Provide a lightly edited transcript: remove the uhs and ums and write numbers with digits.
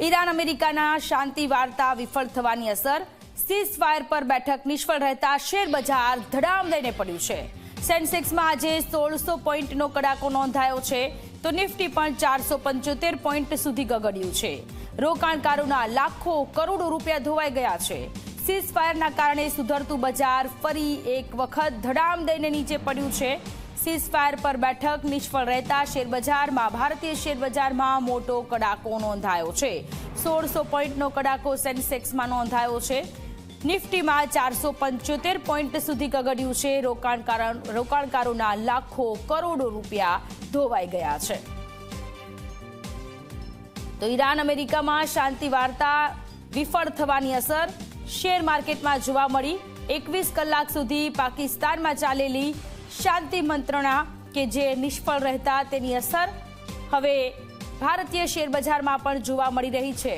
Iran અમેરિકાના શાંતિ વાર્તા વિફળ થવાની અસર, સીઝ ફાયર પર બેઠક નિષ્ફળ રહેતા શેર બજાર ધડામ લઈને પડ્યું છે। સેન્સેક્સમાં આજે 1600 પોઈન્ટનો કડાકો નોંધાયો છે, તો નિફ્ટી પણ 475 પોઈન્ટ સુધી ગગડ્યું છે। રોકાણકારોના લાખો કરોડો રૂપિયા ધોવાઈ ગયા છે। સીઝ ફાયરના કારણે સુધરતું બજાર ફરી એક વખત ધડામ દઈને નીચે પડ્યું છે। સીઝ ફાયર પર બેઠક નિષ્ફળ રહેતા શેરબજારમાં ભારતીય શેરબજારમાં મોટો કડાકો નોંધાયો છે। 1600 પોઈન્ટનો કડાકો સેન્સેક્સમાં નોંધાયો છે। નિફ્ટીમાં 475 પોઈન્ટ સુધી ગગડ્યું છે। રોકાણકારોના લાખો કરોડો રૂપિયા ધોવાઈ ગયા છે। તો ઈરાન અમેરિકામાં શાંતિ વાર્તા વિફળ થવાની અસર શેર માર્કેટમાં જોવા મળી। 21 કલાક સુધી પાકિસ્તાનમાં ચાલેલી શાંતિ મંત્રણા કે જે નિષ્ફળ રહેતા તેની અસર હવે ભારતીય શેર બજારમાં પણ જોવા મળી રહી છે।